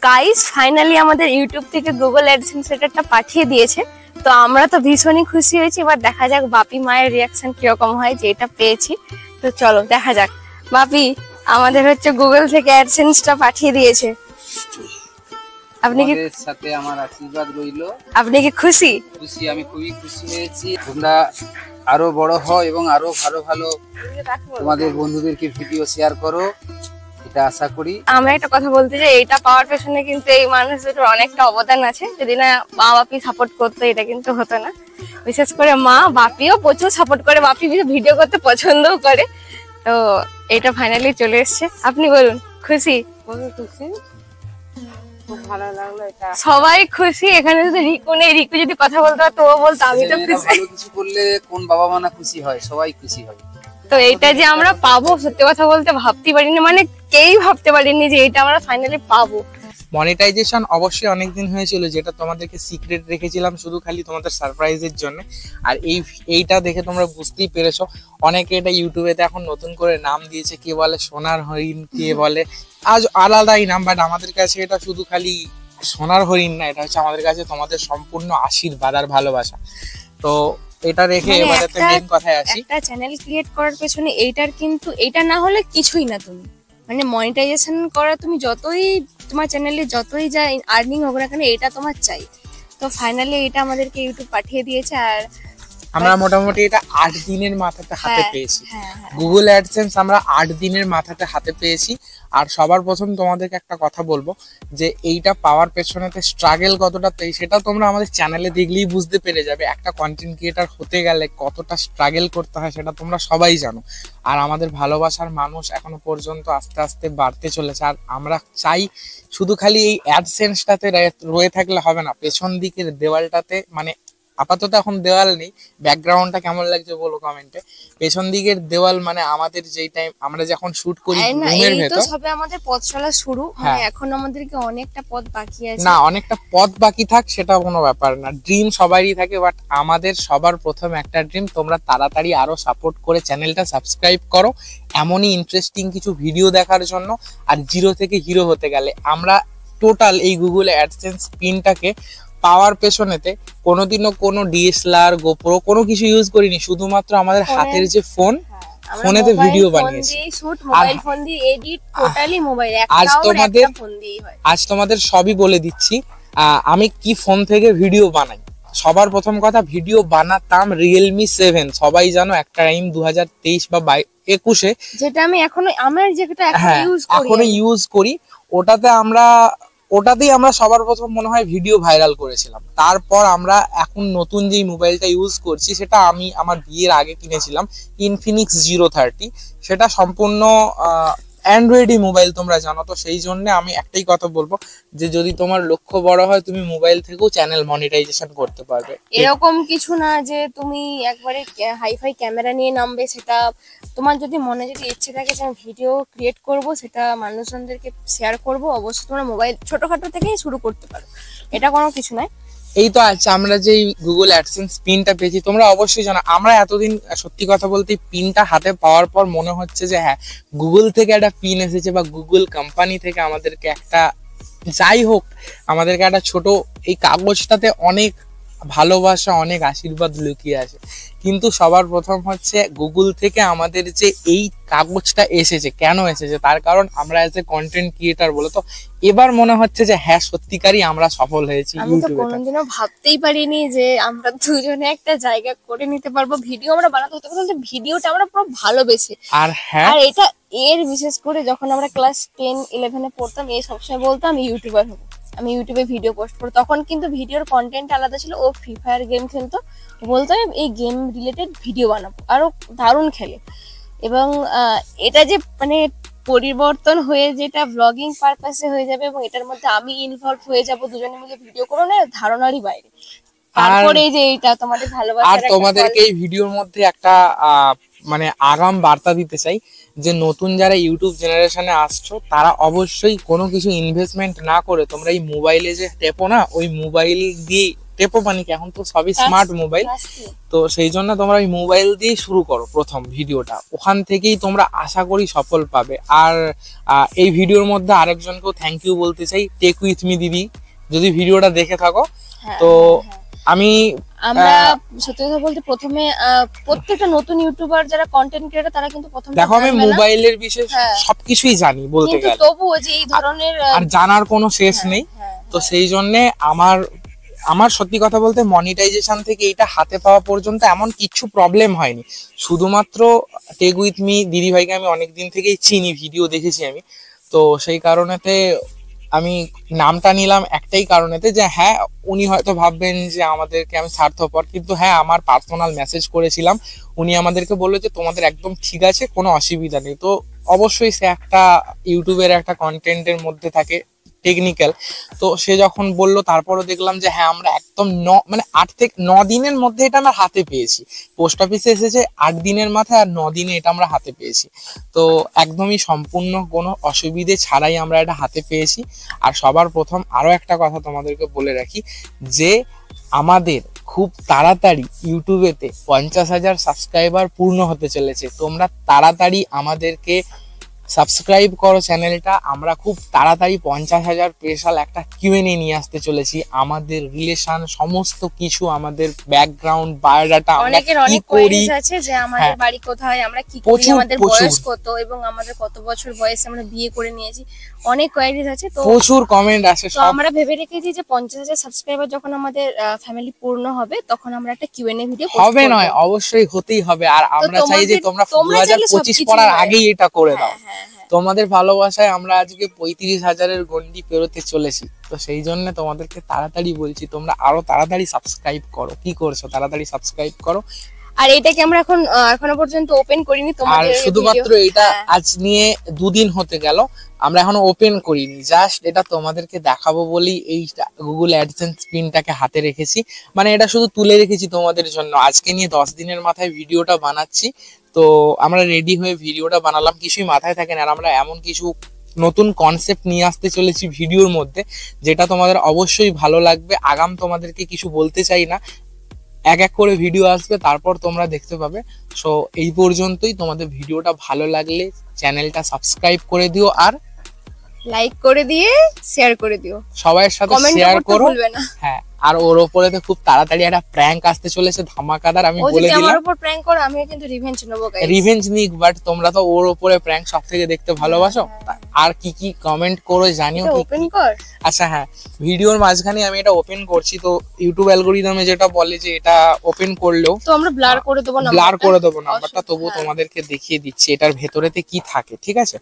Guys finally আমাদের YouTube থেকে Google AdSense সেটারটা পাঠিয়ে দিয়েছে। তো আমরা তো ভীষণই খুশি হয়েছি। এবার দেখা যাক বাপি মায়ের রিয়াকশন কিরকম হয় যে এটা পেয়েছি। তো চলো দেখা যাক। বাপি, আমাদের হচ্ছে গুগল থেকে অ্যাডসেন্সটা পাঠিয়ে দিয়েছে। আপনি কি সাথে আমার আশীর্বাদ রইলো। আপনি কি খুশি? খুশি, আমি খুবই খুশি হয়েছি। তোমরা আরো বড় হও এবং আরো ভালো ভালো তোমাদের বন্ধুদেরকে ভিডিও শেয়ার করো, এটা আশা করি। আমরা একটা কথা বলতে চাই, এইটা পাওয়ার পেছনে কিন্তু এই মানুষদের অনেকটা অবদান আছে। যদি না মা বাপি সাপোর্ট করতো এটা কিন্তু হতো না। বিশেষ করে মা বাপিও প্রচুর সাপোর্ট করে, বাপি ভিডিও করতে পছন্দও করে। তো এটা ফাইনালি চলে এসছে। আপনি বলুন, খুশি? খুশি, খুব ভালো লাগলো। এটা সবাই খুশি। এখানে যদি রিকু নেই, রিকু যদি কথা বলতে পারতো ও বলতো আমি তো খুশি। ভালো কিছু করলে কোন বাবা মা না খুশি হয়? সবাই খুশি হয়। তো এইটা যে আমরা পাবো, সত্যি কথা বলতে ভাবতে পারিনি, মানে কেই ভাবতে পারিনি যে এটা আমরা ফাইনালি পাবো। মনিটাইজেশন অবশ্যই অনেকদিন হয়েছিল, যেটা তোমাদেরকে সিক্রেট রেখেছিলাম শুধু খালি তোমাদের সারপ্রাইজের জন্য। আর এইটা দেখে তোমরা বুঝতেই পেরেছো, অনেকে এটা ইউটিউবেতে এখন নতুন করে নাম দিয়েছে, কে বলে সোনার হরিণ, কে বলে আজ আলাদাই নাম। বাট আমাদের কাছে এটা শুধু খালি সোনার হরিণ না, এটা হচ্ছে আমাদের কাছে তোমাদের সম্পূর্ণ আশীর্বাদ আর ভালোবাসা। তো এটা রেখে এবারে মেইন কথায় আসি। একটা চ্যানেল ক্রিয়েট করার পেছনে এইটার কিন্তু এইটা না হলে কিছুই না। তুমি মানে মনিটাইজেশন করা, তুমি যতই তোমার চ্যানেলে যতই যা আর্নিং হোক না কেন, এটা তোমার চাই। তো ফাইনালি এটা আমাদেরকে ইউটিউব পাঠিয়ে দিয়েছে। আর আমরা মোটামুটি এটা 8 দিনের মাথাতে হাতে পেয়েছি। গুগল অ্যাডসেন্স আমরা 8 দিনের মাথাতে হাতে পেয়েছি। আর সবার প্রথম তোমাদেরকে একটা কথা বলবো যে এইটা পাওয়ার পেছনেতে স্ট্রাগল কতটা, সেটা তোমরা আমাদের চ্যানেলে দেখলেই বুঝতে পেরে যাবে। একটা কন্টেন্ট ক্রিয়েটার হতে গেলে কতটা স্ট্রাগল করতে হয় সেটা তোমরা সবাই জানো। আর আমাদের ভালোবাসার মানুষ এখনো পর্যন্ত আস্তে আস্তে বাড়তে চলেছে। আর আমরা চাই শুধু খালি এই অ্যাডসেন্সটাতে রয়ে থাকলে হবে না, পেছন দিকের দেওয়ালটাতে, মানে আপাতত এখন দেওয়াল নেই, ব্যাকগ্রাউন্ডটা কেমন লাগছে বলো কমেন্টে। পেছন দিকের দেওয়াল মানে আমাদের যেই টাইম আমরা যখন শুট করি রুমের ভেতর, তো সবে আমাদের পথ চলা শুরু, মানে এখন আমাদেরকে অনেকটা পথ বাকি আছে। না, অনেকটা পথ বাকি থাক সেটা কোনো ব্যাপার না, ড্রিম সবারই থাকে। বাট আমাদের সবার প্রথম একটা ড্রিম, তোমরা তাড়াতাড়ি আরো সাপোর্ট করে চ্যানেলটা সাবস্ক্রাইব করো এমনই ইন্টারেস্টিং কিছু ভিডিও দেখার জন্য। আর জিরো থেকে হিরো হতে গেলে আমরা টোটাল এই গুগল অ্যাডসেন্স পিনটাকে পাওয়ার পেছনেতে কোনোদিনও কোনো ডিএসএলআর গোপ্রো কোনো কিছু ইউজ করিনি, শুধুমাত্র আমাদের হাতের যে ফোন, ফোনেতে ভিডিও বানিয়েছি। আজ তোমাদের সবই বলে দিচ্ছি আমি কি ফোন থেকে ভিডিও বানাই। সবার প্রথম কথা, ভিডিও বানাতাম রিয়েলমি 7, সবাই জানো একটা টাইম 2023 বা 2021-এ, যেটা আমি এখনো আমার যেটা এখনো ইউজ করি। ওটাতেই আমরা সবার প্রথম মনে হয় ভিডিও ভাইরাল করেছিলাম। তারপর আমরা এখন নতুন যেই মোবাইলটা ইউজ করছি সেটা আমি আমার বিয়ের আগে কিনেছিলাম, ইনফিনিক্স 030। সেটা সম্পূর্ণ অ্যান্ড্রয়েডই মোবাইল, তোমরা জানো। তো সেই জন্য আমি একটাই কথা বলবো যে যদি তোমার লক্ষ্য বড় হয়, তুমি মোবাইল থেকেও চ্যানেল মনিটাইজেশন করতে পারবে। এরকম কিছু না যে তুমি একবারে হাইফাই ক্যামেরা নিয়ে নামবে। সেটা তোমার যদি মনে যদি ইচ্ছে থাকে যে আমি ভিডিও ক্রিয়েট করব, সেটা মানুষজনদেরকে শেয়ার করব, অবশ্যই তোমরা মোবাইল ছোটখাটো থেকেই শুরু করতে পারো, এটা কোনো কিছু নয়। এই তো আছে আমরা যে গুগল অ্যাডসেন্স পিনটা পেয়েছি, তোমরা অবশ্যই জানো। আমরা এতদিন সত্যি কথা বলতে পিনটা হাতে পাওয়ার পর মনে হচ্ছে যে হ্যাঁ, গুগল থেকে একটা পিন এসেছে বা গুগল কোম্পানি থেকে আমাদেরকে একটা, যাই হোক আমাদেরকে একটা ছোট, এই কাগজটাতে অনেক ভালোবাসা অনেক আশীর্বাদ লুকিয়ে আছে। কিন্তু সবার প্রথম হচ্ছে গুগল থেকে আমাদের যে এই কাগজটা এসেছে, কেন এসেছে তার কারণ আমরা এজ এ কন্টেন্ট ক্রিয়েটার বলে। তো এবার মনে হচ্ছে যে হ্যাঁ, সত্যিকারই আমরা সফল হয়েছি। আমি তো কোনোদিনও ভাবতেই পারিনি যে আমরা দুজনে একটা জায়গা করে নিতে পারবো, ভিডিও আমরা বানাতে হতে পারবো, ভিডিওটা আমরা পুরো ভালোবেসে। আর হ্যাঁ, আর এটা বিশেষ করে যখন আমরা ক্লাস 10-11-এ পড়তাম, সবসময় বলতাম আমি ইউটিউবার হবো, আমি ইউটিউবে ভিডিও পোস্ট করবো। তখন কিন্তু ভিডিওর কন্টেন্ট আলাদা ছিল। ও ফ্রি ফায়ার গেম খেলতো, বলতো এই গেম রিলেটেড ভিডিও বানাবো, আরো দারুণ খেলে। এবং এটা যে মানে পরিবর্তন হয়ে যেটা ব্লগিং পারপাসে হয়ে যাবে এবং এটার মধ্যে আমি ইনভলভ হয়ে যাব, দুজনে মিলে ভিডিও করবো, না ধারণারই বাইরে। তারপরে যে এইটা তোমাদের ভালোবাসা। আর তোমাদেরকে এই ভিডিওর মধ্যে একটা মানে আগাম বার্তা দিতে চাই যে নতুন যারা ইউটিউব জেনারেশনে আসছো, তারা অবশ্যই কোনো কিছু ইনভেস্টমেন্ট না করে তোমরা এই মোবাইলে যে টেপো না, ওই মোবাইল দিয়ে টেপো মানে কি, এখন তো সবই স্মার্ট মোবাইল, তো সেই জন্য তোমরা ওই মোবাইল দিয়ে শুরু করো প্রথম ভিডিওটা, ওখান থেকেই তোমরা আশা করি সফল পাবে। আর এই ভিডিওর মধ্যে আরেকজনকেও থ্যাংক ইউ বলতে চাই, টেক উইথ মি দিদি, যদি ভিডিওটা দেখে থাকো। তো আমরা সত্যি কথা বলতে প্রথমে প্রত্যেকটা নতুন ইউটিউবার যারা কন্টেন্ট ক্রিয়েটর তারা কিন্তু প্রথমে দেখো আমি মোবাইলের বিষয়ে সবকিছুই জানি বলতে গেলে, তবুও যে এই ধরনের আর জানার কোনো শেষ নেই। তো সেই জন্য আমার সত্যি কথা বলতে মনিটাইজেশন থেকে এটা হাতে পাওয়া পর্যন্ত এমন কিছু প্রবলেম হয়নি, শুধুমাত্র টেক উইথ মি দিদি ভাইকে আমি অনেকদিন থেকেই চিনি, ভিডিও দেখেছি আমি, তো সেই কারণেতে আমি নামটা নিলাম একটাই কারণেতে যে হ্যাঁ উনি হয়তো ভাববেন যে আমাদেরকে আমি স্বার্থপর, কিন্তু হ্যাঁ আমার পার্সোনাল মেসেজ করেছিলাম, উনি আমাদেরকে বললো যে তোমাদের একদম ঠিক আছে, কোনো অসুবিধা নেই। তো অবশ্যই সে একটা ইউটিউবের একটা কন্টেন্টের মধ্যে থাকে, টেকনিক্যাল, তো সে যখন বললো তারপরও দেখলাম যে হ্যাঁ আমরা একদম 8 থেকে 9 দিনের মধ্যে এটা আমরা হাতে পেয়েছি। পোস্ট অফিসে এসেছে 8 দিনের মাথায়, আর 9 দিনে এটা আমরা হাতে পেয়েছি। তো একদমই সম্পূর্ণ কোনো অসুবিধে ছাড়াই আমরা এটা হাতে পেয়েছি। আর সবার প্রথম আরো একটা কথা তোমাদেরকে বলে রাখি যে আমাদের খুব তাড়াতাড়ি ইউটিউবেতে 50,000 সাবস্ক্রাইবার পূর্ণ হতে চলেছে। তোমরা তাড়াতাড়ি আমাদেরকে সাবস্ক্রাইব করো চ্যানেলটা, আমরা খুব তাড়াতাড়ি 50,000 স্পেশাল একটা কিউএনএ নিয়ে আসতে চলেছি, আমাদের রিলেশন সমস্ত কিছু, আমাদের ব্যাকগ্রাউন্ড বায়োডাটা, আমরা কি করি, আছে যে আমাদের বাড়ি কোথায়, আমরা কি করি, আমাদের বয়স কত এবং আমাদের কত বছর বয়সে আমরা বিয়ে করে নিয়েছি, অনেক কোয়েরিজ আছে। তো প্রচুর কমেন্ট আসে, তো আমরা ভেবে রেখেছি যে 50,000 সাবস্ক্রাইবার যখন আমাদের ফ্যামিলি পূর্ণ হবে তখন আমরা একটা কিউএনএ ভিডিও হবে নয় অবশ্যই হতেই হবে। আর আমরা চাই যে তোমরা 2025 পড়ার আগেই এটা করে দাও। তোমাদের ভালোবাসায় আমরা আজকে 35,000-এর গন্ডি পেরোতে চলেছি, তো সেই জন্য তোমাদেরকে তাড়াতাড়ি বলছি তোমরা আরো তাড়াতাড়ি সাবস্ক্রাইব করো। কি করছো? তাড়াতাড়ি সাবস্ক্রাইব করো। আর এটাকে আমরা এখনো পর্যন্ত ওপেন করিনি, আর শুধুমাত্র এটা আজ নিয়ে 2 দিন হতে গেল, আমরা এখনো ওপেন করিনি, জাস্ট এটা তোমাদেরকে দেখাবো বলি এই গুগল অ্যাডসেন্স পিনটাকে হাতে রেখেছি, মানে এটা শুধু তুলে রেখেছি তোমাদের জন্য। আজকে নিয়ে 10 দিনের মাথায় ভিডিওটা বানাচ্ছি, তো আমরা রেডি হয়ে ভিডিওটা বানালাম, কিছুই মাথায় থাকে না। আর আমরা এমন কিছু নতুন কনসেপ্ট নিয়ে আসতে চলেছি ভিডিওর মধ্যে, যেটা তোমাদের অবশ্যই ভালো লাগবে। আগাম তোমাদেরকে কিছু বলতে চাই না, এক এক করে ভিডিও আসবে, তারপর তোমরা দেখতে পাবে। সো এই পর্যন্তই। তোমাদের ভিডিওটা ভালো লাগলে চ্যানেলটা সাবস্ক্রাইব করে দিও, আর লাইক করে দিয়ে শেয়ার করে দিও, সবার সাথে শেয়ার করো। হ্যাঁ, আর ওর উপরে তো খুব তাড়াতাড়ি একটা প্র্যাঙ্ক আসতে চলেছে ধামাকাদার, আমি বলে দিলাম। আমার উপর প্র্যাঙ্ক করো, আমি কিন্তু রিভেঞ্জ নেব গাইস। রিভেঞ্জ নিক, বাট তোমরা তো ওর উপরে প্র্যাঙ্ক সবথেকে দেখতে ভালোবাসো। আর কি কি কমেন্ট করো জানিও। ওপেন কর। আচ্ছা হ্যাঁ, ভিডিওর মাঝখানে আমি এটা ওপেন করছি, তো ইউটিউব অ্যালগরিদমে যেটা বলে যে এটা ওপেন করলেও তো আমরা ব্লার করে দেব না, ব্লার করে দেব নাম্বারটা, তবুও তোমাদেরকে দেখিয়ে দিচ্ছি এটার ভেতরেতে কি থাকে, ঠিক আছে?